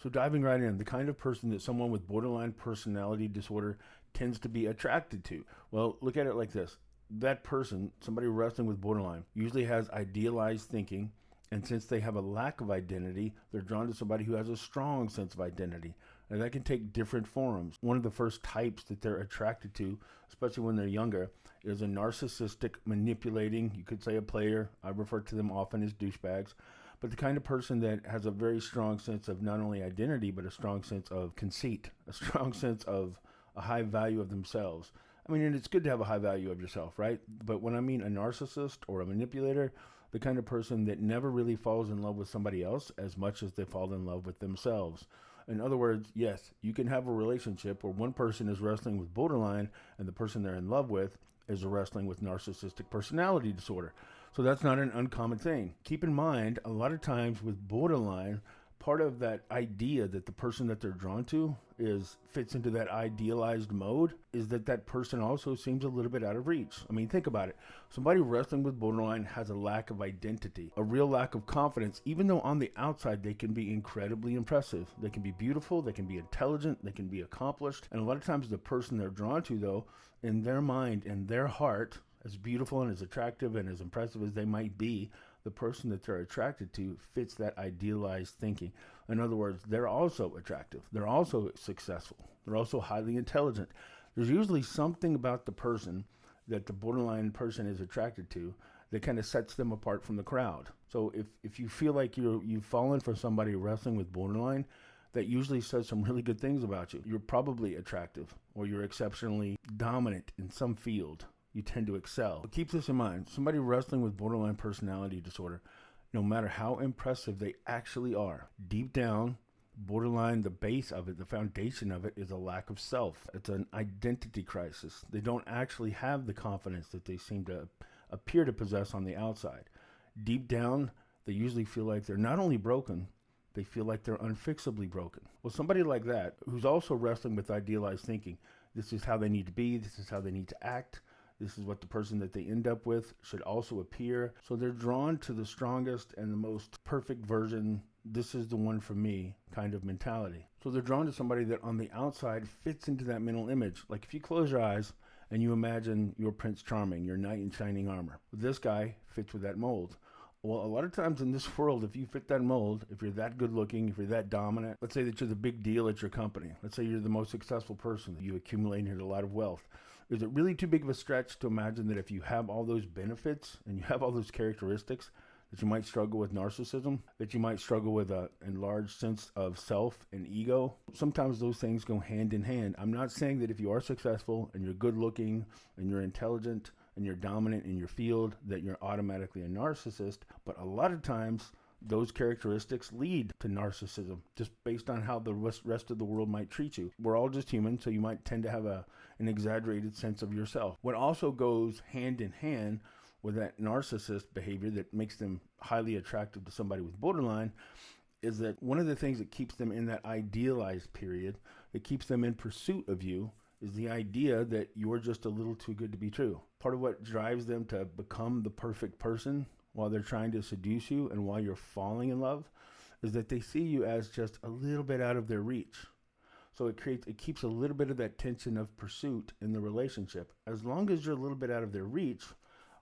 So diving right in, the kind of person that someone with borderline personality disorder tends to be attracted to. Well, look at it like this. That person, somebody wrestling with borderline, usually has idealized thinking, and since they have a lack of identity, they're drawn to somebody who has a strong sense of identity. And that can take different forms. One of the first types that they're attracted to, especially when they're younger, is a narcissistic, manipulating, you could say a player. I refer to them often as douchebags. But the kind of person that has a very strong sense of not only identity, but a strong sense of conceit, a strong sense of a high value of themselves. I mean, and it's good to have a high value of yourself, right? But when I mean a narcissist or a manipulator, the kind of person that never really falls in love with somebody else as much as they fall in love with themselves. In other words, yes, you can have a relationship where one person is wrestling with borderline and the person they're in love with is wrestling with narcissistic personality disorder. So that's not an uncommon thing. Keep in mind, a lot of times with borderline, part of that idea that the person that they're drawn to fits into that idealized mode is that person also seems a little bit out of reach. I mean, think about it. Somebody wrestling with borderline has a lack of identity, a real lack of confidence, even though on the outside they can be incredibly impressive. They can be beautiful, they can be intelligent, they can be accomplished. And a lot of times the person they're drawn to, though, in their mind, in their heart, as beautiful and as attractive and as impressive as they might be, the person that they're attracted to fits that idealized thinking. In other words, they're also attractive. They're also successful. They're also highly intelligent. There's usually something about the person that the borderline person is attracted to that kind of sets them apart from the crowd. So if you feel like you've fallen for somebody wrestling with borderline, that usually says some really good things about you. You're probably attractive, or you're exceptionally dominant in some field. You tend to excel. But keep this in mind. Somebody wrestling with borderline personality disorder, no matter how impressive they actually are, deep down, borderline, the base of it, the foundation of it is a lack of self. It's an identity crisis. They don't actually have the confidence that they seem to appear to possess on the outside. Deep down, they usually feel like they're not only broken, they feel like they're unfixably broken. Well, somebody like that, who's also wrestling with idealized thinking, this is how they need to be, this is how they need to act, this is what the person that they end up with should also appear. So they're drawn to the strongest and the most perfect version, this is the one for me kind of mentality. So they're drawn to somebody that on the outside fits into that mental image. Like if you close your eyes and you imagine your Prince Charming, your knight in shining armor, this guy fits with that mold. Well, a lot of times in this world, if you fit that mold, if you're that good looking, if you're that dominant, let's say that you're the big deal at your company. Let's say you're the most successful person, that you accumulated a lot of wealth. Is it really too big of a stretch to imagine that if you have all those benefits and you have all those characteristics, that you might struggle with narcissism, that you might struggle with an enlarged sense of self and ego? Sometimes those things go hand in hand. I'm not saying that if you are successful and you're good looking and you're intelligent and you're dominant in your field, that you're automatically a narcissist. But a lot of times, those characteristics lead to narcissism, just based on how the rest of the world might treat you. We're all just human, so you might tend to have an exaggerated sense of yourself. What also goes hand in hand with that narcissist behavior that makes them highly attractive to somebody with borderline is that one of the things that keeps them in that idealized period, that keeps them in pursuit of you, is the idea that you're just a little too good to be true. Part of what drives them to become the perfect person while they're trying to seduce you and while you're falling in love is that they see you as just a little bit out of their reach. So it keeps a little bit of that tension of pursuit in the relationship. As long as you're a little bit out of their reach,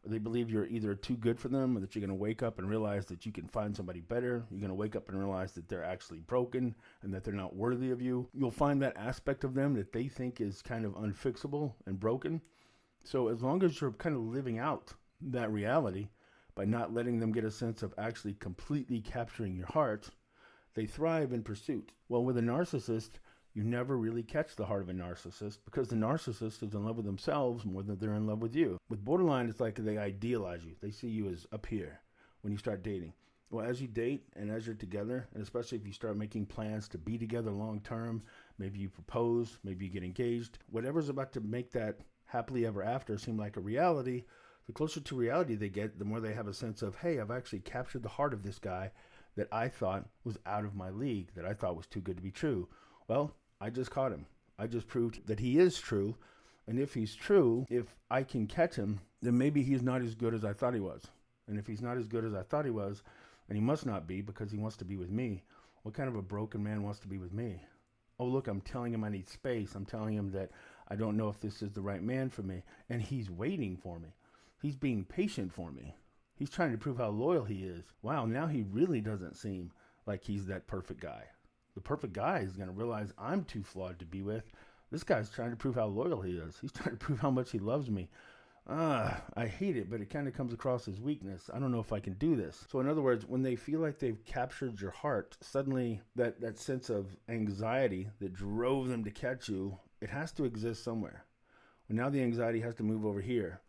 they believe you're either too good for them or that you're going to wake up and realize that you can find somebody better. You're going to wake up and realize that they're actually broken and that they're not worthy of you. You'll find that aspect of them that they think is kind of unfixable and broken. So as long as you're kind of living out that reality by not letting them get a sense of actually completely capturing your heart, they thrive in pursuit. Well, with a narcissist, you never really catch the heart of a narcissist because the narcissist is in love with themselves more than they're in love with you. With borderline, it's like they idealize you. They see you as up here when you start dating. Well, as you date and as you're together, and especially if you start making plans to be together long term, maybe you propose, maybe you get engaged, whatever's about to make that happily ever after seem like a reality, the closer to reality they get, the more they have a sense of, hey, I've actually captured the heart of this guy that I thought was out of my league, that I thought was too good to be true. Well, I just caught him. I just proved that he is true. And if he's true, if I can catch him, then maybe he's not as good as I thought he was. And if he's not as good as I thought he was, and he must not be because he wants to be with me, What kind of a broken man wants to be with me? Oh, look, I'm telling him I need space. I'm telling him that I don't know if this is the right man for me. And he's waiting for me. He's being patient for me. He's trying to prove how loyal he is. Wow, now he really doesn't seem like he's that perfect guy. The perfect guy is going to realize I'm too flawed to be with. This guy's trying to prove how loyal he is. He's trying to prove how much he loves me. I hate it, but it kind of comes across as weakness. I don't know if I can do this. So in other words, when they feel like they've captured your heart, suddenly that sense of anxiety that drove them to catch you, it has to exist somewhere. Well, now the anxiety has to move over here.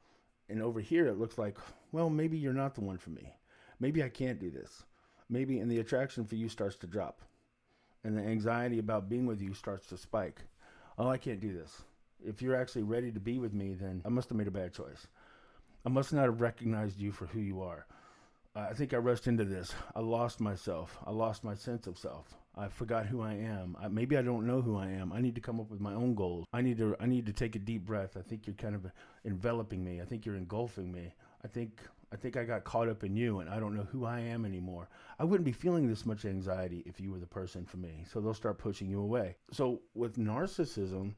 And over here, it looks like, well, maybe you're not the one for me. Maybe I can't do this. Maybe, and the attraction for you starts to drop. And the anxiety about being with you starts to spike. Oh, I can't do this. If you're actually ready to be with me, then I must have made a bad choice. I must not have recognized you for who you are. I think I rushed into this. I lost myself. I lost my sense of self. I forgot who I am. Maybe I don't know who I am. I need to come up with my own goals. I need to take a deep breath. I think you're kind of enveloping me. I think you're engulfing me. I think I got caught up in you and I don't know who I am anymore. I wouldn't be feeling this much anxiety if you were the person for me. So they'll start pushing you away. So with narcissism,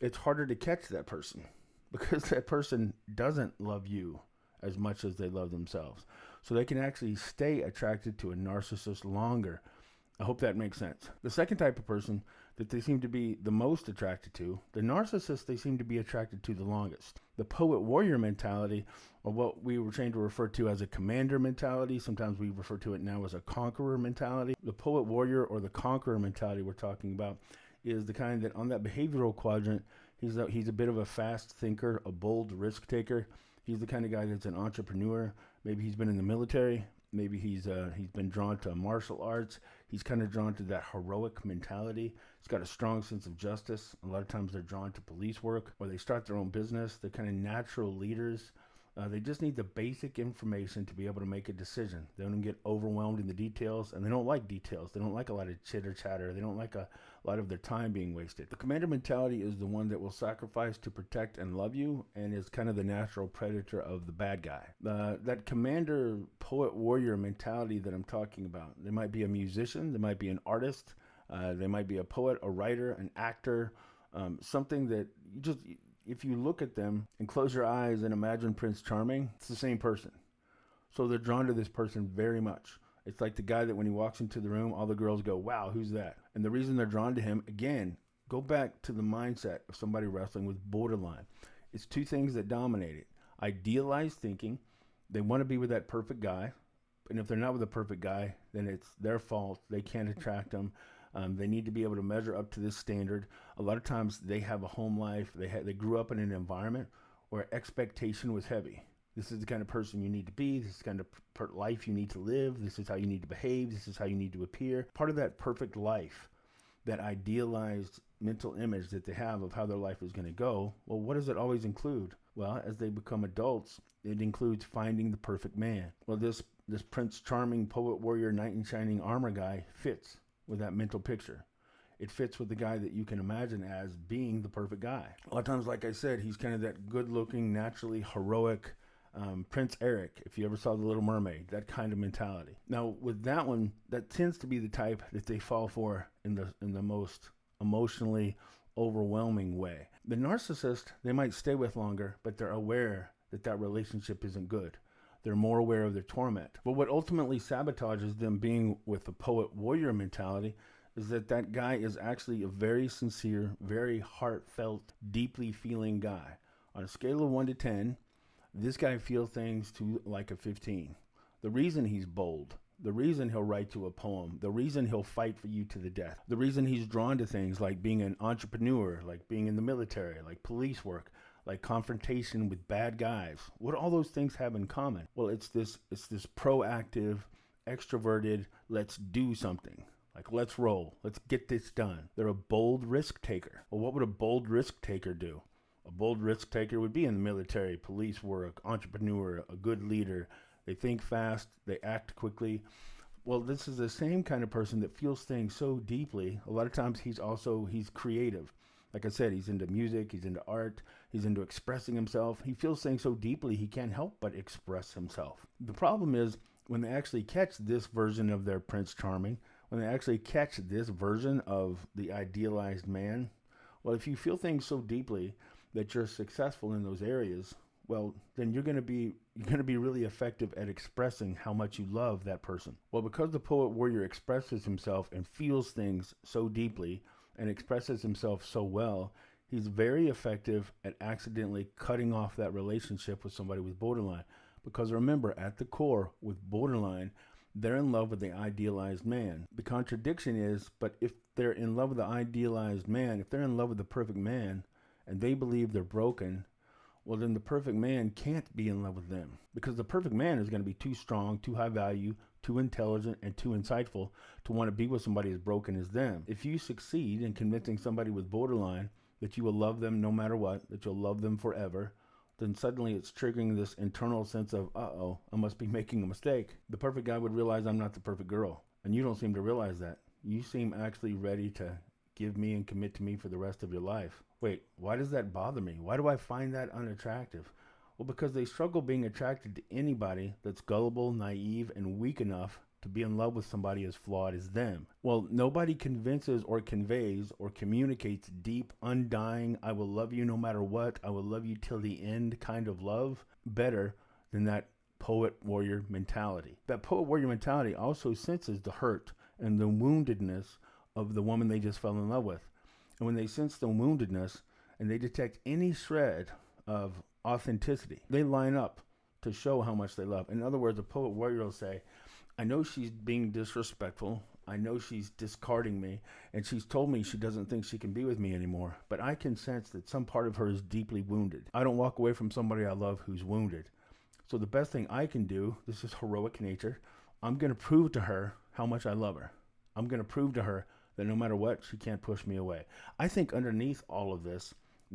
it's harder to catch that person because that person doesn't love you as much as they love themselves. So they can actually stay attracted to a narcissist longer. I hope that makes sense. The second type of person that they seem to be the most attracted to, the narcissist they seem to be attracted to the longest. The poet-warrior mentality, or what we were trained to refer to as a commander mentality, sometimes we refer to it now as a conqueror mentality. The poet-warrior or the conqueror mentality we're talking about is the kind that on that behavioral quadrant, he's a bit of a fast thinker, a bold risk taker. He's the kind of guy that's an entrepreneur. Maybe he's been in the military. Maybe he's been drawn to martial arts. He's kind of drawn to that heroic mentality. He's got a strong sense of justice. A lot of times they're drawn to police work or they start their own business. They're kind of natural leaders. They just need the basic information to be able to make a decision. They don't get overwhelmed in the details, and they don't like details. They don't like a lot of chitter chatter. They don't like a lot of their time being wasted. The commander mentality is the one that will sacrifice to protect and love you, and is kind of the natural predator of the bad guy. That commander, poet, warrior mentality that I'm talking about, they might be a musician, they might be an artist, they might be a poet, a writer, an actor, something that you just... If you look at them and close your eyes and imagine Prince Charming, it's the same person. So they're drawn to this person very much. It's like the guy that when he walks into the room, all the girls go, wow, who's that? And the reason they're drawn to him, again, go back to the mindset of somebody wrestling with borderline. It's two things that dominate it. Idealized thinking. They want to be with that perfect guy. And if they're not with a perfect guy, then it's their fault. They can't attract him. They need to be able to measure up to this standard. A lot of times they have a home life. They grew up in an environment where expectation was heavy. This is the kind of person you need to be. This is the kind of life you need to live. This is how you need to behave. This is how you need to appear. Part of that perfect life, that idealized mental image that they have of how their life is going to go, well, what does it always include? Well, as they become adults, it includes finding the perfect man. Well, this Prince Charming, poet, warrior, knight in shining armor guy fits with that mental picture. It fits with the guy that you can imagine as being the perfect guy. A lot of times, like I said, he's kind of that good-looking, naturally heroic Prince Eric, if you ever saw The Little Mermaid, that kind of mentality. Now, with that one, that tends to be the type that they fall for in the most emotionally overwhelming way. The narcissist, they might stay with longer, but they're aware that that relationship isn't good. They're more aware of their torment. But what ultimately sabotages them being with the poet-warrior mentality is that guy is actually a very sincere, very heartfelt, deeply feeling guy. On a scale of 1 to 10, this guy feels things to like a 15. The reason he's bold, the reason he'll write you a poem, the reason he'll fight for you to the death, the reason he's drawn to things like being an entrepreneur, like being in the military, like police work, like confrontation with bad guys. What do all those things have in common? Well, it's this proactive, extroverted, let's do something. Like, let's roll. Let's get this done. They're a bold risk taker. Well, what would a bold risk taker do? A bold risk taker would be in the military, police work, entrepreneur, a good leader. They think fast. They act quickly. Well, this is the same kind of person that feels things so deeply. A lot of times he's creative. Like I said, he's into music, he's into art, he's into expressing himself. He feels things so deeply he can't help but express himself. The problem is when they actually catch this version of their Prince Charming, when they actually catch this version of the idealized man, well, if you feel things so deeply that you're successful in those areas, well, then you're going to be really effective at expressing how much you love that person. Well, because the poet warrior expresses himself and feels things so deeply and expresses himself so well, he's very effective at accidentally cutting off that relationship with somebody with borderline. Because remember, at the core, with borderline, they're in love with the idealized man. The contradiction is, but if they're in love with the idealized man, if they're in love with the perfect man, and they believe they're broken, well, then the perfect man can't be in love with them, because the perfect man is going to be too strong, too high value, too intelligent, and too insightful to want to be with somebody as broken as them. If you succeed in convincing somebody with borderline that you will love them no matter what, that you'll love them forever, then suddenly it's triggering this internal sense of, uh-oh, I must be making a mistake. The perfect guy would realize I'm not the perfect girl, and you don't seem to realize that. You seem actually ready to give me and commit to me for the rest of your life. Wait, why does that bother me? Why do I find that unattractive? Well, because they struggle being attracted to anybody that's gullible, naive, and weak enough to be in love with somebody as flawed as them. Well, nobody convinces or conveys or communicates deep, undying, I will love you no matter what, I will love you till the end kind of love better than that poet warrior mentality. That poet warrior mentality also senses the hurt and the woundedness of the woman they just fell in love with. And when they sense the woundedness and they detect any shred of authenticity, they line up to show how much they love. In other words, a poet warrior will say, I know she's being disrespectful. I know she's discarding me, and she's told me she doesn't think she can be with me anymore. But I can sense that some part of her is deeply wounded. I don't walk away from somebody I love who's wounded. So the best thing I can do, this is heroic nature, I'm going to prove to her how much I love her. I'm going to prove to her that no matter what, she can't push me away. I think underneath all of this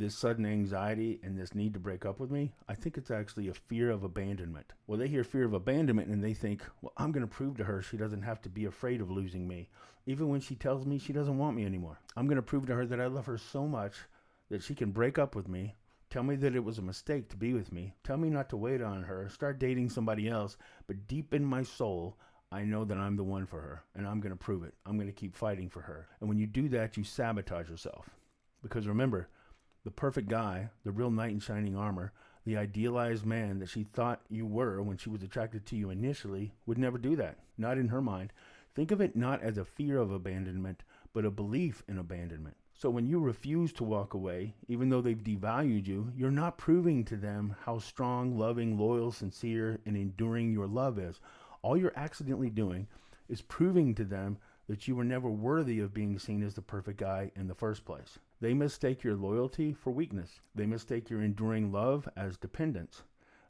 sudden anxiety and this need to break up with me, I think it's actually a fear of abandonment. Well, they hear fear of abandonment and they think, well, I'm going to prove to her she doesn't have to be afraid of losing me, even when she tells me she doesn't want me anymore. I'm going to prove to her that I love her so much that she can break up with me, tell me that it was a mistake to be with me, tell me not to wait on her, start dating somebody else, but deep in my soul, I know that I'm the one for her, and I'm going to prove it. I'm going to keep fighting for her. And when you do that, you sabotage yourself. Because remember, the perfect guy, the real knight in shining armor, the idealized man that she thought you were when she was attracted to you initially, would never do that. Not in her mind. Think of it not as a fear of abandonment, but a belief in abandonment. So when you refuse to walk away, even though they've devalued you, you're not proving to them how strong, loving, loyal, sincere, and enduring your love is. All you're accidentally doing is proving to them that you were never worthy of being seen as the perfect guy in the first place. They mistake your loyalty for weakness. They mistake your enduring love as dependence.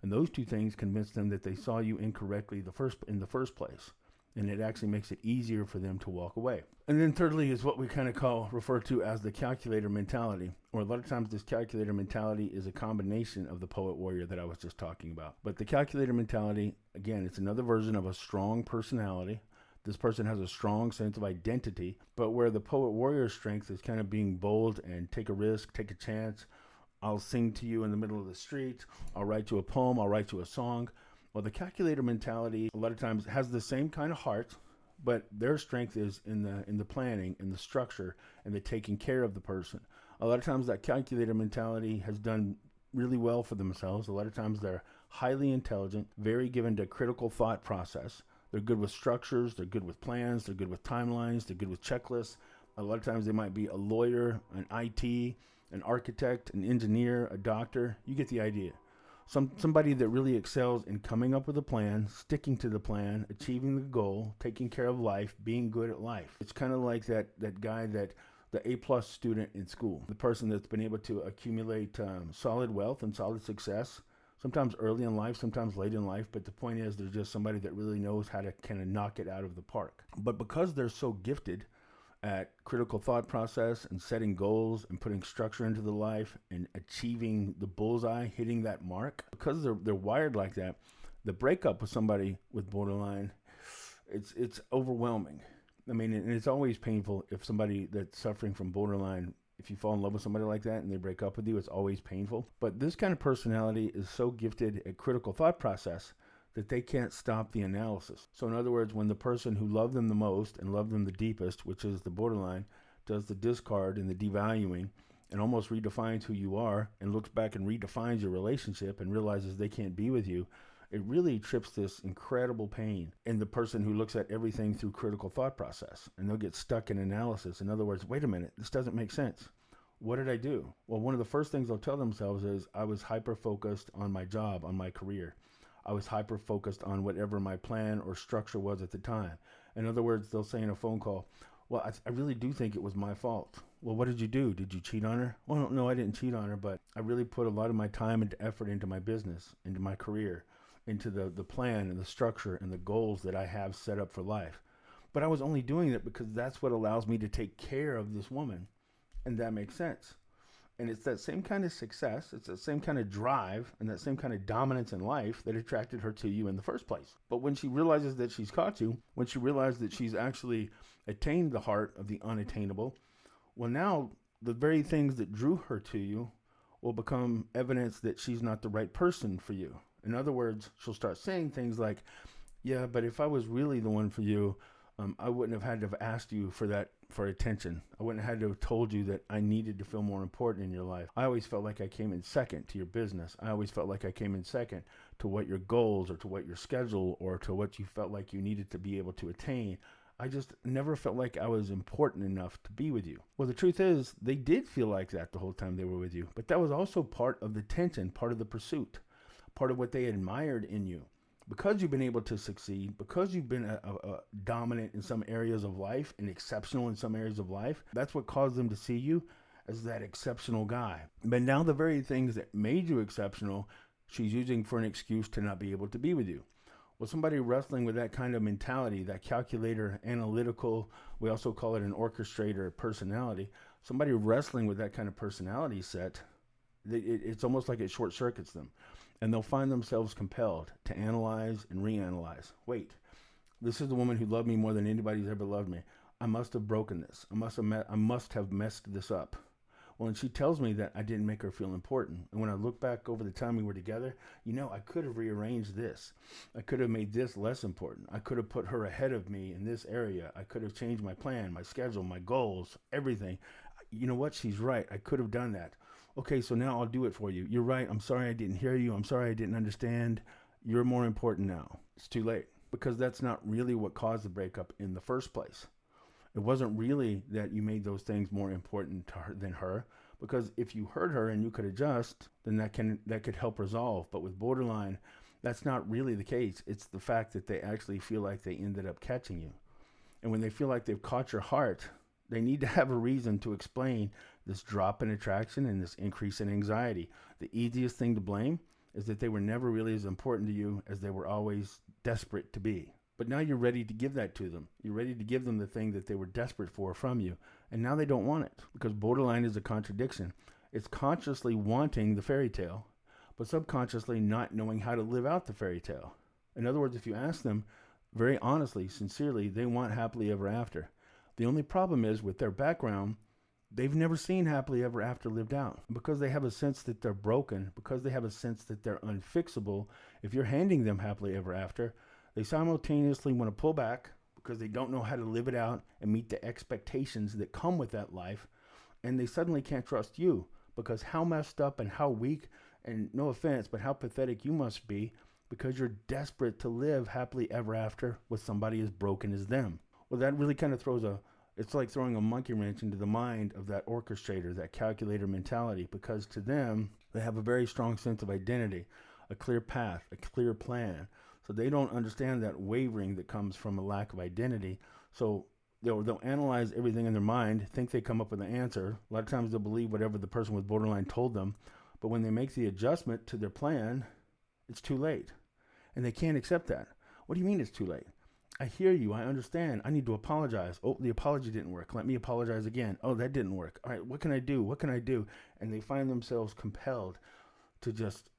And those two things convince them that they saw you incorrectly in the first place. And it actually makes it easier for them to walk away. And then thirdly is what we kind of refer to as the calculator mentality. Or a lot of times this calculator mentality is a combination of the poet warrior that I was just talking about. But the calculator mentality, again, it's another version of a strong personality. This person has a strong sense of identity, but where the poet warrior strength is kind of being bold and take a risk, take a chance. I'll sing to you in the middle of the street. I'll write you a poem. I'll write you a song. Well, the calculator mentality a lot of times has the same kind of heart, but their strength is in the planning, in the structure, and the taking care of the person. A lot of times that calculator mentality has done really well for themselves. A lot of times they're highly intelligent, very given to critical thought process. They're good with structures, they're good with plans, they're good with timelines, they're good with checklists. A lot of times they might be a lawyer, an IT, an architect, an engineer, a doctor. You get the idea. Somebody that really excels in coming up with a plan, sticking to the plan, achieving the goal, taking care of life, being good at life. It's kind of like that guy that the A-plus student in school, the person that's been able to accumulate solid wealth and solid success, sometimes early in life, sometimes late in life, but the point is they're just somebody that really knows how to kind of knock it out of the park. But because they're so gifted at critical thought process and setting goals and putting structure into the life and achieving the bullseye, hitting that mark, because they're wired like that, the breakup with somebody with borderline, it's overwhelming. I mean, and it's always painful if somebody that's suffering from borderline, if you fall in love with somebody like that and they break up with you, it's always painful. But this kind of personality is so gifted at critical thought process that they can't stop the analysis. So in other words, when the person who loved them the most and loved them the deepest, which is the borderline, does the discard and the devaluing and almost redefines who you are and looks back and redefines your relationship and realizes they can't be with you, it really trips this incredible pain in the person who looks at everything through critical thought process, and they'll get stuck in analysis. In other words, wait a minute, this doesn't make sense. What did I do? Well, one of the first things they'll tell themselves is, I was hyper-focused on my job, on my career. I was hyper-focused on whatever my plan or structure was at the time. In other words, they'll say in a phone call, well, I really do think it was my fault. Well, what did you do? Did you cheat on her? Well, no, I didn't cheat on her, but I really put a lot of my time and effort into my business, into my career, into the plan and the structure and the goals that I have set up for life. But I was only doing it because that's what allows me to take care of this woman. And that makes sense. And it's that same kind of success, it's that same kind of drive and that same kind of dominance in life that attracted her to you in the first place. But when she realizes that she's caught you, when she realizes that she's actually attained the heart of the unattainable, well, now the very things that drew her to you will become evidence that she's not the right person for you. In other words, she'll start saying things like, yeah, but if I was really the one for you, I wouldn't have had to have asked you for attention. I wouldn't have had to have told you that I needed to feel more important in your life. I always felt like I came in second to your business. I always felt like I came in second to what your goals or to what your schedule or to what you felt like you needed to be able to attain. I just never felt like I was important enough to be with you. Well, the truth is, they did feel like that the whole time they were with you. But that was also part of the tension, part of the pursuit, part of what they admired in you. Because you've been able to succeed, because you've been a dominant in some areas of life and exceptional in some areas of life, that's what caused them to see you as that exceptional guy. But now the very things that made you exceptional, she's using for an excuse to not be able to be with you. Well, somebody wrestling with that kind of mentality, that calculator, analytical, we also call it an orchestrator personality, somebody wrestling with that kind of personality set, it's almost like it short circuits them. And they'll find themselves compelled to analyze and reanalyze. Wait, this is the woman who loved me more than anybody's ever loved me. I must have broken this. I must have messed this up. Well, and she tells me that I didn't make her feel important. And when I look back over the time we were together, I could have rearranged this. I could have made this less important. I could have put her ahead of me in this area. I could have changed my plan, my schedule, my goals, everything. You know what? She's right. I could have done that. Okay, so now I'll do it for you. You're right. I'm sorry I didn't hear you. I'm sorry I didn't understand. You're more important now. It's too late, because that's not really what caused the breakup in the first place. It wasn't really that you made those things more important to her than her, because if you heard her and you could adjust, then that could help resolve. But with borderline, that's not really the case. It's the fact that they actually feel like they ended up catching you. And when they feel like they've caught your heart, they need to have a reason to explain this drop in attraction and this increase in anxiety. The easiest thing to blame is that they were never really as important to you as they were always desperate to be. But now you're ready to give that to them. You're ready to give them the thing that they were desperate for from you. And now they don't want it, because borderline is a contradiction. It's consciously wanting the fairy tale, but subconsciously not knowing how to live out the fairy tale. In other words, if you ask them very honestly, sincerely, they want happily ever after. The only problem is, with their background, they've never seen happily ever after lived out. Because they have a sense that they're broken, because they have a sense that they're unfixable, if you're handing them happily ever after, they simultaneously want to pull back because they don't know how to live it out and meet the expectations that come with that life. And they suddenly can't trust you, because how messed up and how weak, and no offense, but how pathetic you must be, because you're desperate to live happily ever after with somebody as broken as them. Well, that really kind of it's like throwing a monkey wrench into the mind of that orchestrator, that calculator mentality, because to them, they have a very strong sense of identity, a clear path, a clear plan. So they don't understand that wavering that comes from a lack of identity. So they'll analyze everything in their mind, think they come up with an answer. A lot of times they'll believe whatever the person with borderline told them. But when they make the adjustment to their plan, it's too late. And they can't accept that. What do you mean it's too late? I hear you. I understand. I need to apologize. Oh, the apology didn't work. Let me apologize again. Oh, that didn't work. All right, what can I do? What can I do? And they find themselves compelled to just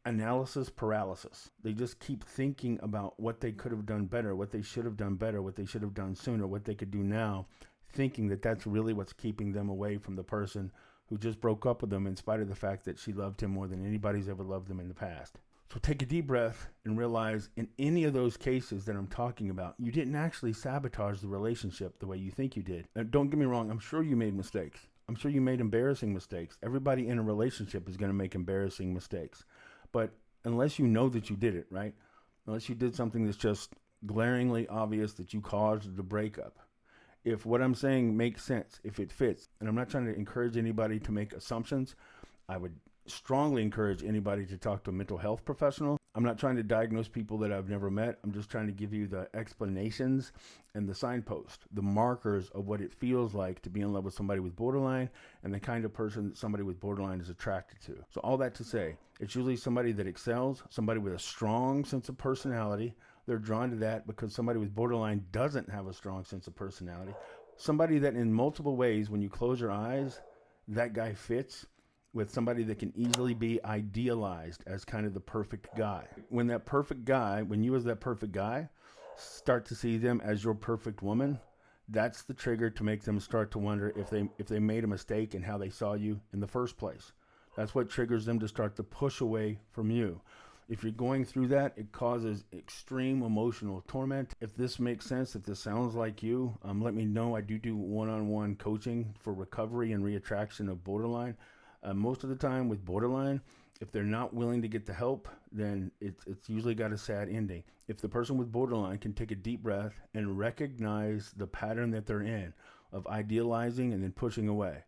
analysis paralysis. They just keep thinking about what they could have done better, what they should have done better, what they should have done sooner, what they could do now, thinking that that's really what's keeping them away from the person who just broke up with them, in spite of the fact that she loved him more than anybody's ever loved them in the past. So take a deep breath and realize in any of those cases that I'm talking about, you didn't actually sabotage the relationship the way you think you did. And don't get me wrong, I'm sure you made mistakes. I'm sure you made embarrassing mistakes. Everybody in a relationship is going to make embarrassing mistakes. But unless you know that you did it, right? Unless you did something that's just glaringly obvious that you caused the breakup. If what I'm saying makes sense, if it fits, and I'm not trying to encourage anybody to make assumptions, I would strongly encourage anybody to talk to a mental health professional. I'm not trying to diagnose people that I've never met. I'm just trying to give you the explanations and the signpost, the markers of what it feels like to be in love with somebody with borderline and the kind of person that somebody with borderline is attracted to. So all that to say, it's usually somebody that excels, somebody with a strong sense of personality. They're drawn to that because somebody with borderline doesn't have a strong sense of personality. Somebody that in multiple ways, when you close your eyes, that guy fits with somebody that can easily be idealized as kind of the perfect guy. When you as that perfect guy start to see them as your perfect woman, that's the trigger to make them start to wonder if they made a mistake in how they saw you in the first place. That's what triggers them to start to push away from you. If you're going through that, it causes extreme emotional torment. If this makes sense, if this sounds like you, let me know. I do one-on-one coaching for recovery and reattraction of borderline. Most of the time with borderline, if they're not willing to get the help, then it's usually got a sad ending. If the person with borderline can take a deep breath and recognize the pattern that they're in of idealizing and then pushing away,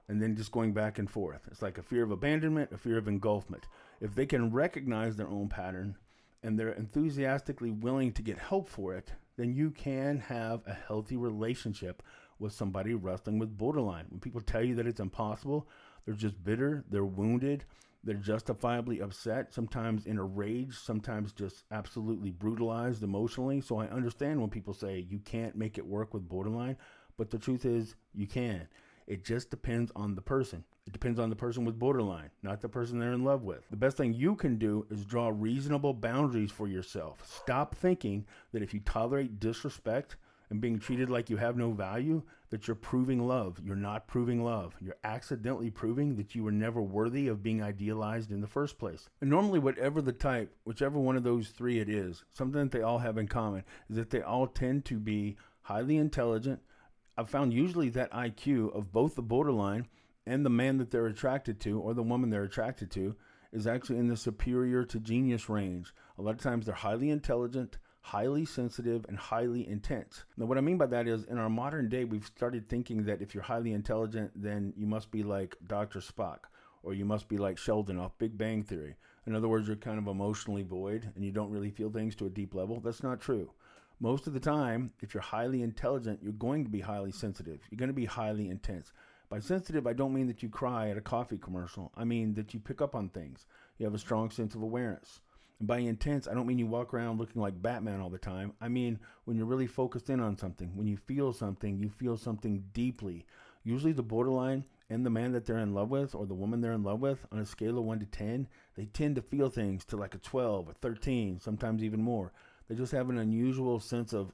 and then just going back and forth. It's like a fear of abandonment, a fear of engulfment. If they can recognize their own pattern and they're enthusiastically willing to get help for it, then you can have a healthy relationship with somebody wrestling with borderline. When people tell you that it's impossible, they're just bitter, they're wounded, they're justifiably upset, sometimes in a rage, sometimes just absolutely brutalized emotionally. So I understand when people say you can't make it work with borderline, but the truth is you can. It just depends on the person. It depends on the person with borderline, not the person they're in love with. The best thing you can do is draw reasonable boundaries for yourself. Stop thinking that if you tolerate disrespect and being treated like you have no value, that you're proving love. You're not proving love. You're accidentally proving that you were never worthy of being idealized in the first place. And normally, whatever the type, whichever one of those three it is, something that they all have in common is that they all tend to be highly intelligent. I've found usually that IQ of both the borderline and the man that they're attracted to or the woman they're attracted to is actually in the superior to genius range. A lot of times they're highly intelligent, highly sensitive, and highly intense. Now, what I mean by that is in our modern day, we've started thinking that if you're highly intelligent, then you must be like Dr. Spock or you must be like Sheldon off Big Bang Theory. In other words, you're kind of emotionally void and you don't really feel things to a deep level. That's not true. Most of the time, if you're highly intelligent, you're going to be highly sensitive. You're going to be highly intense. By sensitive, I don't mean that you cry at a coffee commercial. I mean that you pick up on things. You have a strong sense of awareness. And by intense, I don't mean you walk around looking like Batman all the time. I mean when you're really focused in on something. When you feel something deeply. Usually the borderline and the man that they're in love with or the woman they're in love with, on a scale of 1 to 10, they tend to feel things to like a 12 or 13, sometimes even more. They just have an unusual sense of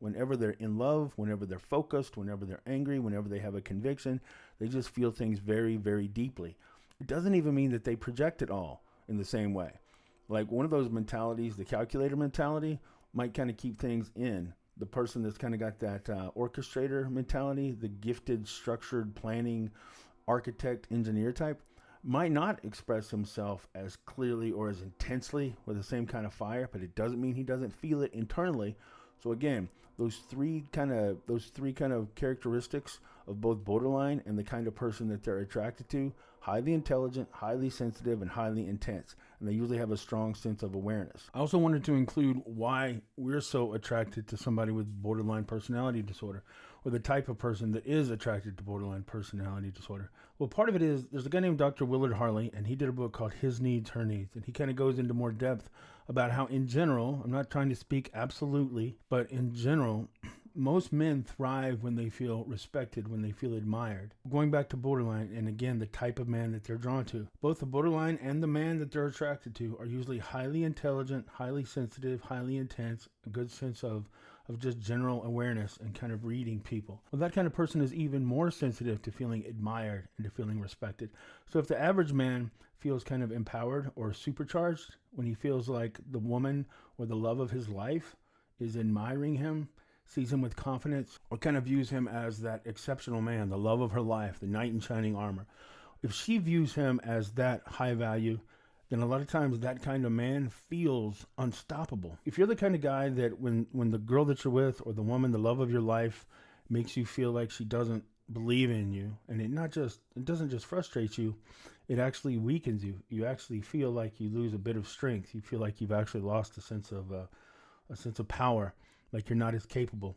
whenever they're in love, whenever they're focused, whenever they're angry, whenever they have a conviction, they just feel things very, very deeply. It doesn't even mean that they project it all in the same way. Like one of those mentalities, the calculator mentality, might kind of keep things in. The person that's kind of got that orchestrator mentality, the gifted, structured, planning, architect, engineer type, might not express himself as clearly or as intensely with the same kind of fire, but it doesn't mean he doesn't feel it internally. So again, those three kind of characteristics of both borderline and the kind of person that they're attracted to: highly intelligent, highly sensitive, and highly intense. And they usually have a strong sense of awareness. I also wanted to include why we're so attracted to somebody with borderline personality disorder, or the type of person that is attracted to borderline personality disorder. Well, part of it is there's a guy named Dr. Willard Harley, and he did a book called His Needs, Her Needs. And he kind of goes into more depth about how in general, I'm not trying to speak absolutely, but in general, most men thrive when they feel respected, when they feel admired. Going back to borderline, and again, the type of man that they're drawn to. Both the borderline and the man that they're attracted to are usually highly intelligent, highly sensitive, highly intense, a good sense of of just general awareness and kind of reading people. Well, that kind of person is even more sensitive to feeling admired and to feeling respected. So if the average man feels kind of empowered or supercharged when he feels like the woman or the love of his life is admiring him, sees him with confidence, or kind of views him as that exceptional man, the love of her life, the knight in shining armor. If she views him as that high value, then a lot of times that kind of man feels unstoppable. If you're the kind of guy that when the girl that you're with or the woman, the love of your life, makes you feel like she doesn't believe in you, and it doesn't just frustrate you, it actually weakens you. You actually feel like you lose a bit of strength. You feel like you've actually lost a sense of power, like you're not as capable.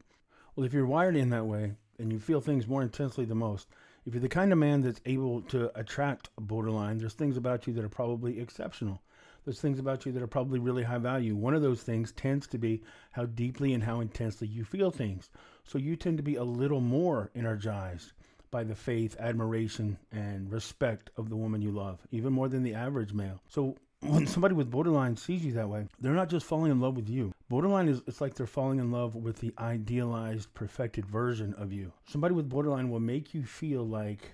Well, if you're wired in that way and you feel things more intensely than most, if you're the kind of man that's able to attract a borderline, there's things about you that are probably exceptional. There's things about you that are probably really high value. One of those things tends to be how deeply and how intensely you feel things. So you tend to be a little more energized by the faith, admiration, and respect of the woman you love, even more than the average male. So when somebody with borderline sees you that way, they're not just falling in love with you. Borderline it's like they're falling in love with the idealized, perfected version of you. Somebody with borderline will make you feel like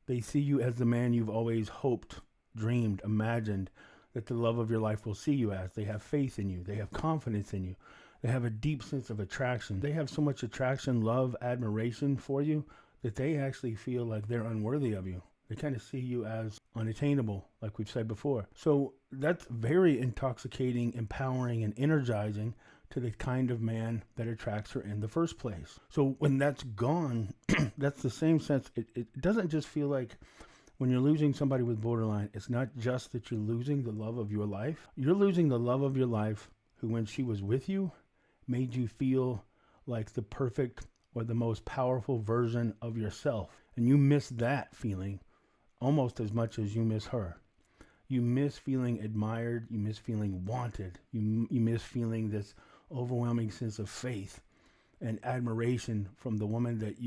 they see you as the man you've always hoped, dreamed, imagined that the love of your life will see you as. They have faith in you. They have confidence in you. They have a deep sense of attraction. They have so much attraction, love, admiration for you that they actually feel like they're unworthy of you. They kind of see you as unattainable, like we've said before. So that's very intoxicating, empowering, and energizing to the kind of man that attracts her in the first place. So when that's gone, that's the same sense. It doesn't just feel like when you're losing somebody with borderline, it's not just that you're losing the love of your life. You're losing the love of your life who, when she was with you, made you feel like the perfect or the most powerful version of yourself. And you miss that feeling almost as much as you miss her. You miss feeling admired. You miss feeling wanted. You miss feeling this overwhelming sense of faith and admiration from the woman that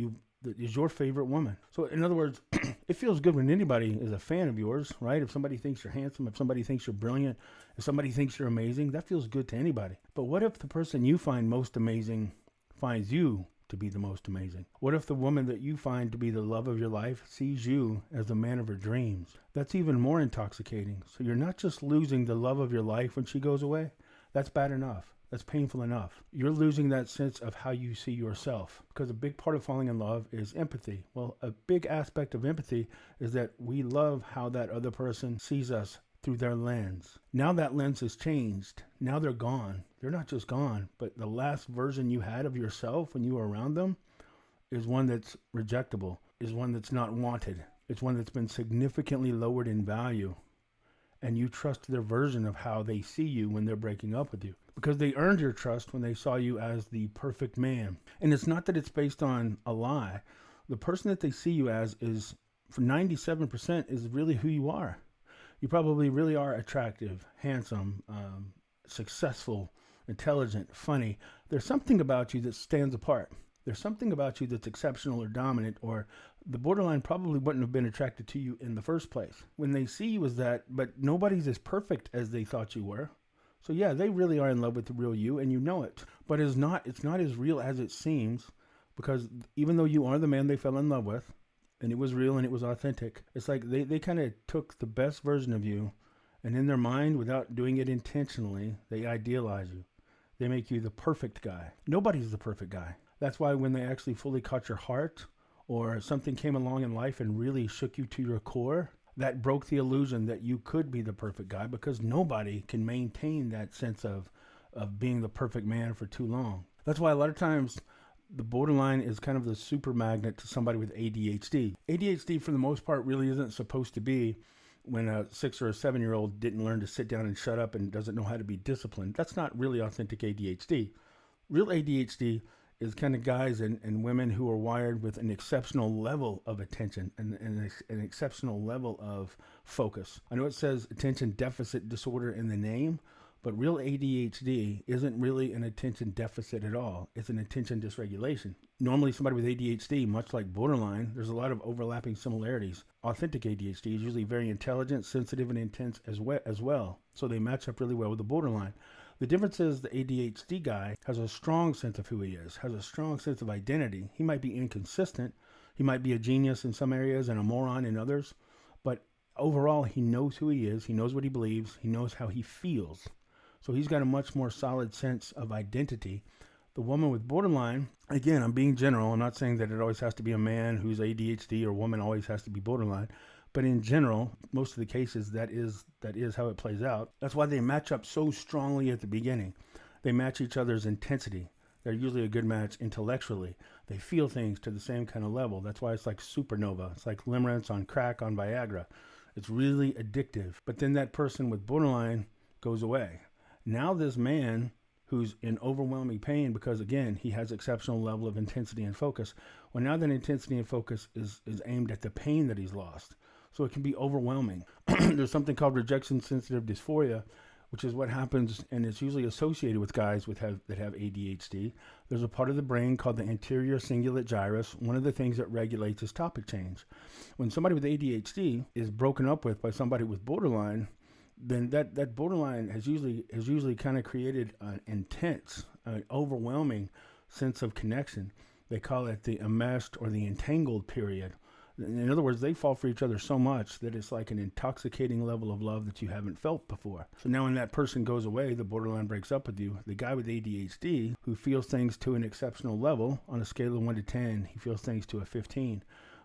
is your favorite woman. So in other words, it feels good when anybody is a fan of yours, right? If somebody thinks you're handsome, if somebody thinks you're brilliant, if somebody thinks you're amazing, that feels good to anybody. But what if the person you find most amazing finds you to be the most amazing? What if the woman that you find to be the love of your life sees you as the man of her dreams? That's even more intoxicating. So you're not just losing the love of your life when she goes away. That's bad enough. That's painful enough. You're losing that sense of how you see yourself, because a big part of falling in love is empathy. Well, a big aspect of empathy is that we love how that other person sees us through their lens. Now that lens has changed. Now they're gone. They're not just gone, but the last version you had of yourself when you were around them is one that's rejectable, is one that's not wanted. It's one that's been significantly lowered in value. And you trust their version of how they see you when they're breaking up with you, because they earned your trust when they saw you as the perfect man. And it's not that it's based on a lie. The person that they see you as is, for 97%, is really who you are. You probably really are attractive, handsome, successful, intelligent, funny. There's something about you that stands apart. There's something about you that's exceptional or dominant, or the borderline probably wouldn't have been attracted to you in the first place. When they see you as that, but nobody's as perfect as they thought you were. So yeah, they really are in love with the real you, and you know it. But it's not as real as it seems, because even though you are the man they fell in love with, and it was real and it was authentic, it's like they kind of took the best version of you, and in their mind, without doing it intentionally, they idealize you. They make you the perfect guy. Nobody's the perfect guy. That's why when they actually fully caught your heart, or something came along in life and really shook you to your core, that broke the illusion that you could be the perfect guy, because nobody can maintain that sense of being the perfect man for too long. That's why a lot of times the borderline is kind of the super magnet to somebody with ADHD. ADHD, for the most part, really isn't supposed to be when a 6 or a 7-year-old didn't learn to sit down and shut up and doesn't know how to be disciplined. That's not really authentic ADHD. Real ADHD is kind of guys and women who are wired with an exceptional level of attention and an exceptional level of focus. I know it says attention deficit disorder in the name, but real ADHD isn't really an attention deficit at all. It's an attention dysregulation. Normally somebody with ADHD, much like borderline, there's a lot of overlapping similarities. Authentic ADHD is usually very intelligent, sensitive, and intense as well. So they match up really well with the borderline. The difference is the ADHD guy has a strong sense of who he is, has a strong sense of identity. He might be inconsistent. He might be a genius in some areas and a moron in others. But overall, he knows who he is. He knows what he believes. He knows how he feels. So he's got a much more solid sense of identity. The woman with borderline, again, I'm being general. I'm not saying that it always has to be a man who's ADHD or a woman always has to be borderline. But in general, most of the cases, that is how it plays out. That's why they match up so strongly at the beginning. They match each other's intensity. They're usually a good match intellectually. They feel things to the same kind of level. That's why it's like supernova. It's like limerence on crack on Viagra. It's really addictive. But then that person with borderline goes away. Now this man who's in overwhelming pain because, again, he has exceptional level of intensity and focus. Well, now that intensity and focus is aimed at the pain that he's lost. So it can be overwhelming. There's something called rejection-sensitive dysphoria, which is what happens, and it's usually associated with guys that have ADHD. There's a part of the brain called the anterior cingulate gyrus. One of the things that regulates is topic change. When somebody with ADHD is broken up with by somebody with borderline, then that borderline has usually kind of created an intense, overwhelming sense of connection. They call it the enmeshed or the entangled period. In other words, they fall for each other so much that it's like an intoxicating level of love that you haven't felt before. So now when that person goes away, the borderline breaks up with you. The guy with ADHD who feels things to an exceptional level, on a scale of 1 to 10, he feels things to a 15.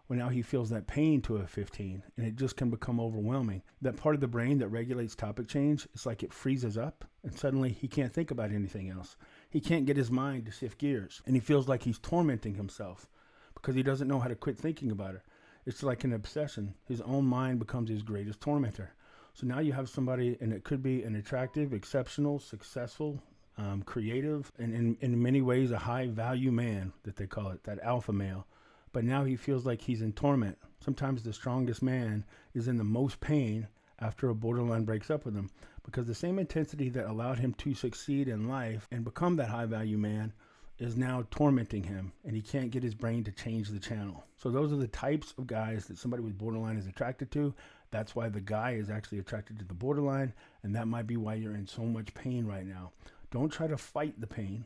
Well, now he feels that pain to a 15, and it just can become overwhelming. That part of the brain that regulates topic change, it's like it freezes up, and suddenly he can't think about anything else. He can't get his mind to shift gears, and he feels like he's tormenting himself because he doesn't know how to quit thinking about it. It's like an obsession. His own mind becomes his greatest tormentor. So now you have somebody, and it could be an attractive, exceptional, successful, creative, and in many ways a high-value man that they call it, that alpha male. But now he feels like he's in torment. Sometimes the strongest man is in the most pain after a borderline breaks up with him, because the same intensity that allowed him to succeed in life and become that high-value man is now tormenting him, and he can't get his brain to change the channel. So those are the types of guys that somebody with borderline is attracted to. That's why the guy is actually attracted to the borderline, and that might be why you're in so much pain right now. Don't try to fight the pain.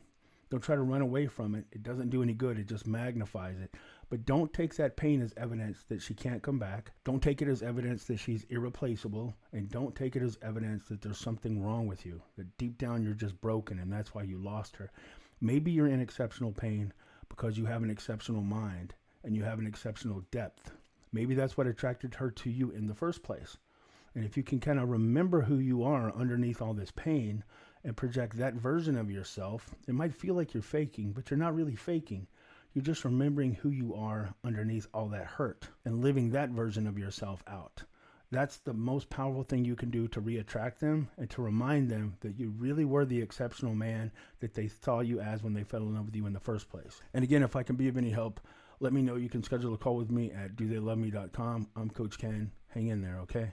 Don't try to run away from it. It doesn't do any good. It just magnifies it. But don't take that pain as evidence that she can't come back. Don't take it as evidence that she's irreplaceable. And don't take it as evidence that there's something wrong with you, that deep down you're just broken and that's why you lost her. Maybe you're in exceptional pain because you have an exceptional mind and you have an exceptional depth. Maybe that's what attracted her to you in the first place. And if you can kind of remember who you are underneath all this pain and project that version of yourself, it might feel like you're faking, but you're not really faking. You're just remembering who you are underneath all that hurt and living that version of yourself out. That's the most powerful thing you can do to re-attract them and to remind them that you really were the exceptional man that they saw you as when they fell in love with you in the first place. And again, if I can be of any help, let me know. You can schedule a call with me at dotheyloveme.com. I'm Coach Ken. Hang in there, okay?